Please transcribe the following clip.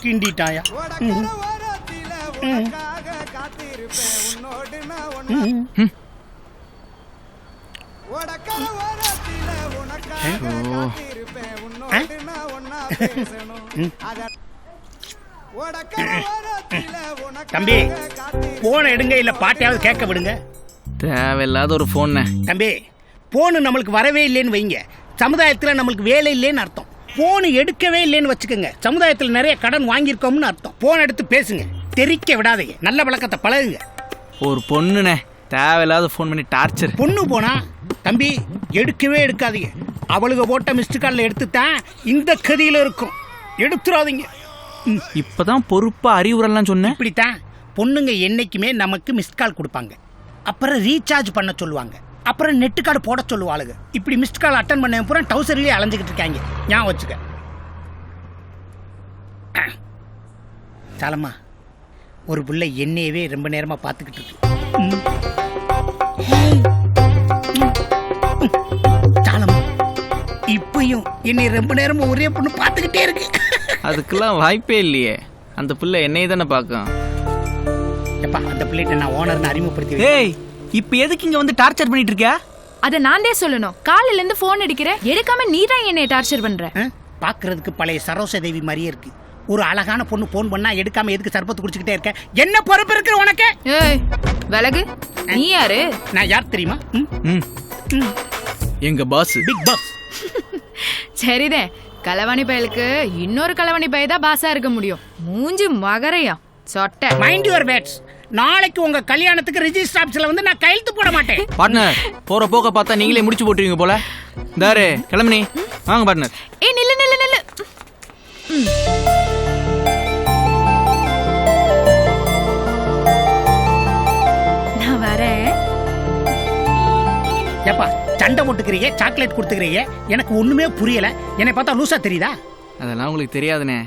கிண்டிட்டாயா? தம்பி போன எடுங்க, இல்ல பாட்டையாவது கேட்க விடுங்க. தேவையில்லாத ஒரு போன் தம்பி. போனு நம்மளுக்கு வரவே இல்லைன்னு வைங்க, சமுதாயத்துல நம்மளுக்கு வேலை இல்லைன்னு அர்த்தம். போன் எடுக்கவே இல்லைன்னு வச்சுக்கோங்க, சமுதாயத்தில் நிறைய கடன் வாங்கியிருக்கோம்னு அர்த்தம். போன் எடுத்து பேசுங்க, தெரிக்க விடாதீங்க, நல்ல பழக்கத்தை பழகுங்க. ஒரு பொண்ணுனே தேவையில்லாத ஃபோன் பண்ணி டார்ச்சர். பொண்ணு போனா தம்பி எடுக்கவே எடுக்காதீங்க. அவளுக்கு போட்ட மிஸ்டு காலில் எடுத்துட்டான் இந்த கதியில இருக்கும், எடுத்துடாதீங்க. இப்பதான் பொறுப்பா அறிவுரெல்லாம் சொன்னேன். இப்படித்தான் பொண்ணுங்க என்னைக்குமே நமக்கு மிஸ்ட் கால் கொடுப்பாங்க, அப்புறம் ரீசார்ஜ் பண்ண சொல்லுவாங்க, அப்புறம் நெட்டு கார்டு போட சொல்லுவாளுங்க. இப்படி மிஸ்ட் கால் அட்டன் பண்ண பூரா டவுசர்லயே அலைஞ்சிக்கிட்டு இருக்காங்க. ஞாபகம் வச்சுக்க. சாலம்மா, ஒரு புள்ள என்னையவே ரொம்ப நேரமா பார்த்துக்கிட்டு இருக்கு. சாலம்மா, இப்பயும் என்னை ரொம்ப நேரமா ஒரே பொண்ணு பார்த்துக்கிட்டே இருக்கு. அதுக்கெல்லாம் வாய்ப்பே இல்லையே. அந்த பிள்ளை என்னைய தானே பார்க்கும். எப்பா, அந்த பிள்ளைகிட்ட நான் ஓனர்னு அறிமுகப்படுத்தி. ஏய், இப்ப எதுக்கு இங்க வந்து டார்ச்சர் பண்ணிட்டு இருக்க? அத நான் தான் சொல்லணும். காலையில இருந்து போன் அடிக்கிறேன், எடுக்காம நீ தான் என்னை டார்ச்சர் பண்ற. பாக்குறதுக்கு பழைய சரோச தேவி மாதிரியே இருக்கு. ஒரு அழகான பொண்ணு போன் பண்ணா எடுக்காம எதுக்கு சர்பத்து குடிச்சுக்கிட்டே இருக்க? என்ன பொறுப்பு இருக்கு உனக்கு? ஏய் விலகு. நீ யாரு? நான் யார் தெரியுமா? எங்க பாஸ், பிக் பாஸ். சரிதே, களவாணி பயலுக்கு இன்னொரு களவாணி பய தான் பாஸா இருக்க முடியும். மூஞ்சி மகரையா சொட்ட. Mind your words. நாளைக்கு உங்க கல்யாணத்துக்கு ரிஜிஸ்டர் ஆபீஸ்ல வந்து நான் கையெழுத்து போட மாட்டேன். பார்ட்னர், போற போக பார்த்தா நீங்களே முடிச்சு போட்டுருவீங்க போல. தாரே கிளம்பி வாங்க பார்ட்னர். ஏய் நில்லு நில்லு நில்லு. நான் வரேன். ஏப்பா, சண்டை போட்டுக்கிறீங்க, சாக்லேட் கொடுத்துக்கிறீங்க, எனக்கு ஒண்ணுமே புரியல. என்னை பார்த்தா லூசா தெரியுதா? அதெல்லாம் உங்களுக்கு தெரியாதுனே.